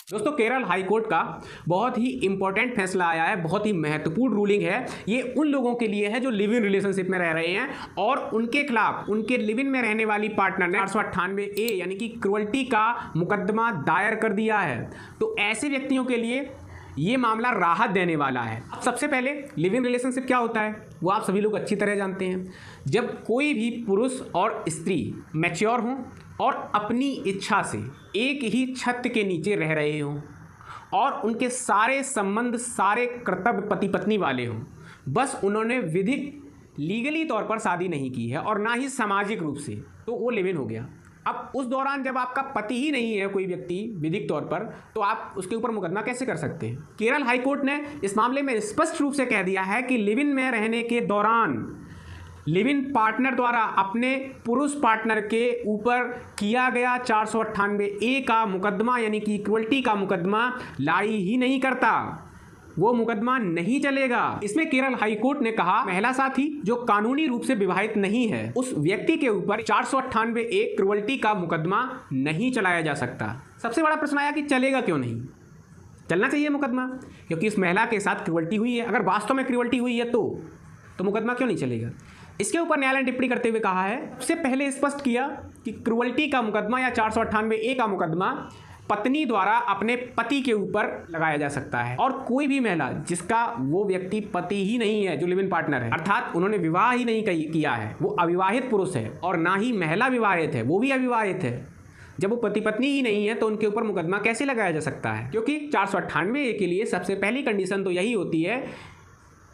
दोस्तों Kerala high court का बहुत ही इंपॉर्टेंट फैसला आया है, बहुत ही महत्वपूर्ण रूलिंग है। ये उन लोगों के लिए है जो लिव इन रिलेशनशिप में रह रहे हैं और उनके खिलाफ उनके लिव इन में रहने वाली पार्टनर ने 498A यानी कि क्रूअल्टी का मुकदमा दायर कर दिया है। तो ऐसे व्यक्तियों के लिए ये मामला राहत देने वाला है। अब सबसे पहले लिव इन रिलेशनशिप क्या होता है वो आप सभी लोग अच्छी तरह जानते हैं। जब कोई भी पुरुष और स्त्री मैच्योर हों और अपनी इच्छा से एक ही छत के नीचे रह रहे हों और उनके सारे संबंध सारे कर्तव्य पति पत्नी वाले हों, बस उन्होंने विधिक लीगली तौर पर शादी नहीं की है और ना ही सामाजिक रूप से, तो वो लिव इन हो गया। अब उस दौरान जब आपका पति ही नहीं है कोई व्यक्ति विधिक तौर पर, तो आप उसके ऊपर मुकदमा कैसे कर सकते हैं। केरल हाईकोर्ट ने इस मामले में स्पष्ट रूप से कह दिया है कि लिव इन में रहने के दौरान लिव इन पार्टनर द्वारा अपने पुरुष पार्टनर के ऊपर किया गया 498A का मुकदमा यानी कि क्रूअल्टी का मुकदमा लाई ही नहीं करता, वो मुकदमा नहीं चलेगा। इसमें केरल हाई कोर्ट ने कहा महिला साथी जो कानूनी रूप से विवाहित नहीं है उस व्यक्ति के ऊपर 498A क्रूअल्टी का मुकदमा नहीं चलाया जा सकता। सबसे बड़ा प्रश्न आया कि चलेगा क्यों नहीं। चलना चाहिए मुकदमा, क्योंकि उस महिला के साथ क्रूअल्टी हुई है। अगर वास्तव में क्रूअल्टी हुई है तो मुकदमा क्यों नहीं चलेगा। इसके ऊपर न्यायालय ने टिप्पणी करते हुए कहा है, सबसे पहले स्पष्ट किया कि क्रूअल्टी का मुकदमा या 498A का मुकदमा पत्नी द्वारा अपने पति के ऊपर लगाया जा सकता है और कोई भी महिला जिसका वो व्यक्ति पति ही नहीं है, जो लिव इन पार्टनर है, अर्थात उन्होंने विवाह ही नहीं किया है, वो अविवाहित पुरुष है और ना ही महिला विवाहित है, वो भी अविवाहित है, जब वो पति पत्नी ही नहीं है तो उनके ऊपर मुकदमा कैसे लगाया जा सकता है। क्योंकि 498A के लिए सबसे पहली कंडीशन तो यही होती है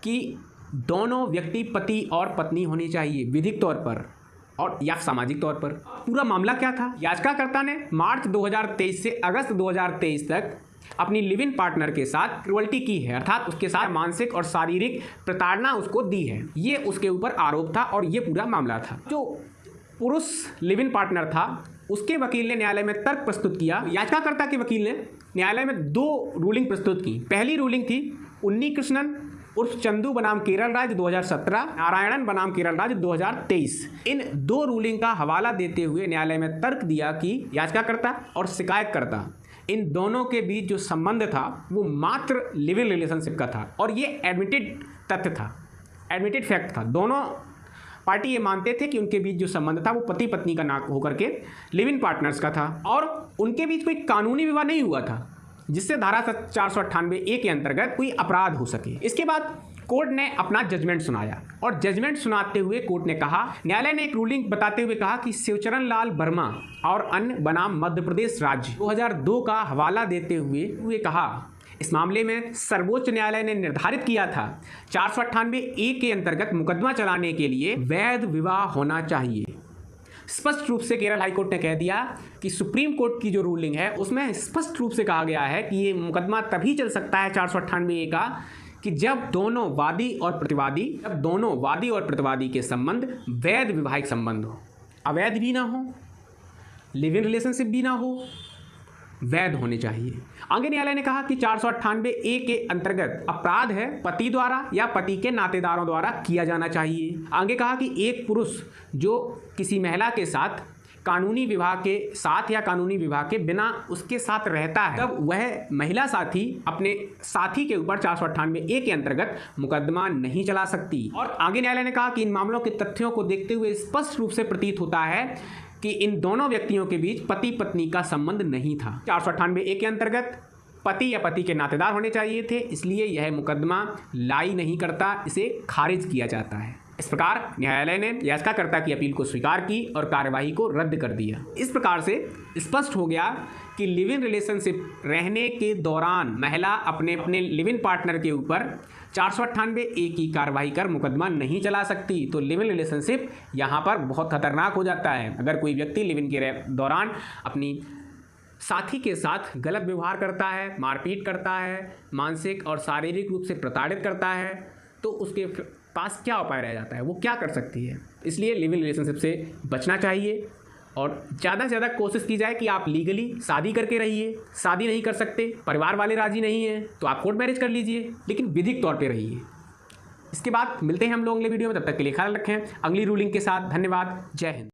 कि दोनों व्यक्ति पति और पत्नी होनी चाहिए विधिक तौर पर और या सामाजिक तौर पर। पूरा मामला क्या था, याचिकाकर्ता ने मार्च 2023 से अगस्त 2023 तक अपनी लिव इन पार्टनर के साथ क्रूअल्टी की है, अर्थात उसके साथ मानसिक और शारीरिक प्रताड़ना उसको दी है। ये उसके ऊपर आरोप था और ये पूरा मामला था। जो पुरुष लिव इन पार्टनर था उसके वकील ने न्यायालय में तर्क प्रस्तुत किया। याचिकाकर्ता के वकील ने न्यायालय में 2 रूलिंग प्रस्तुत की। पहली रूलिंग थी उन्नी कृष्णन उर्फ चंदू बनाम केरल राज्य 2017, नारायणन बनाम केरल राज्य 2023। इन 2 रूलिंग का हवाला देते हुए न्यायालय में तर्क दिया कि याचिकाकर्ता और शिकायतकर्ता इन दोनों के बीच जो संबंध था वो मात्र लिव इन रिलेशनशिप का था और ये एडमिटेड तथ्य था, एडमिटेड फैक्ट था। दोनों पार्टी ये मानते थे कि उनके बीच जो संबंध था वो पति पत्नी का ना होकर के लिव इन पार्टनर्स का था और उनके बीच कोई कानूनी विवाह नहीं हुआ था जिससे धारा 498A के अंतर्गत कोई अपराध हो सके। इसके बाद कोर्ट ने अपना जजमेंट सुनाया और जजमेंट सुनाते हुए कोर्ट ने कहा, न्यायालय ने एक रूलिंग बताते हुए कहा कि शिवचरण लाल वर्मा और अन्य बनाम मध्य प्रदेश राज्य 2002 का हवाला देते हुए कहा, इस मामले में सर्वोच्च न्यायालय ने निर्धारित किया था 498A के अंतर्गत मुकदमा चलाने के लिए वैध विवाह होना चाहिए। स्पष्ट रूप से केरल हाईकोर्ट ने कह दिया कि सुप्रीम कोर्ट की जो रूलिंग है उसमें स्पष्ट रूप से कहा गया है कि ये मुकदमा तभी चल सकता है 498A का कि जब दोनों वादी और प्रतिवादी के संबंध वैध विवाहिक संबंध हो, अवैध भी ना हो, लिव इन रिलेशनशिप भी ना हो, वैध होने चाहिए। आगे न्यायालय ने कहा कि 498A के अंतर्गत अपराध है पति द्वारा या पति के नातेदारों द्वारा किया जाना चाहिए। आगे कहा कि एक पुरुष जो किसी महिला के साथ कानूनी विवाह के साथ या कानूनी विवाह के बिना उसके साथ रहता है तब वह महिला साथी अपने साथी के ऊपर 498A के अंतर्गत मुकदमा नहीं चला सकती। और आगे न्यायालय ने कहा कि इन मामलों के तथ्यों को देखते हुए स्पष्ट रूप से प्रतीत होता है कि इन दोनों व्यक्तियों के बीच पति पत्नी का संबंध नहीं था। 498A के अंतर्गत पति या पति के नातेदार होने चाहिए थे, इसलिए यह मुकदमा लाई नहीं करता, इसे खारिज किया जाता है। इस प्रकार न्यायालय ने याचिकाकर्ता की अपील को स्वीकार की और कार्यवाही को रद्द कर दिया। इस प्रकार से स्पष्ट हो गया कि लिव इन रिलेशनशिप रहने के दौरान महिला अपने लिव इन पार्टनर के ऊपर 498A की कार्रवाई कर मुकदमा नहीं चला सकती। तो लिव इन रिलेशनशिप यहाँ पर बहुत खतरनाक हो जाता है। अगर कोई व्यक्ति लिव इन के दौरान अपनी साथी के साथ गलत व्यवहार करता है, मारपीट करता है, मानसिक और शारीरिक रूप से प्रताड़ित करता है, तो उसके पास क्या उपाय रह जाता है, वो क्या कर सकती है। इसलिए लिव इन रिलेशनशिप से बचना चाहिए और ज़्यादा से ज़्यादा कोशिश की जाए कि आप लीगली शादी करके रहिए। शादी नहीं कर सकते, परिवार वाले राजी नहीं हैं, तो आप कोर्ट मैरिज कर लीजिए, लेकिन विधिक तौर पे रहिए। इसके बाद मिलते हैं हम लोग अगले वीडियो में, तब तक के लिए ख्याल रखें अगली रूलिंग के साथ। धन्यवाद, जय हिंद।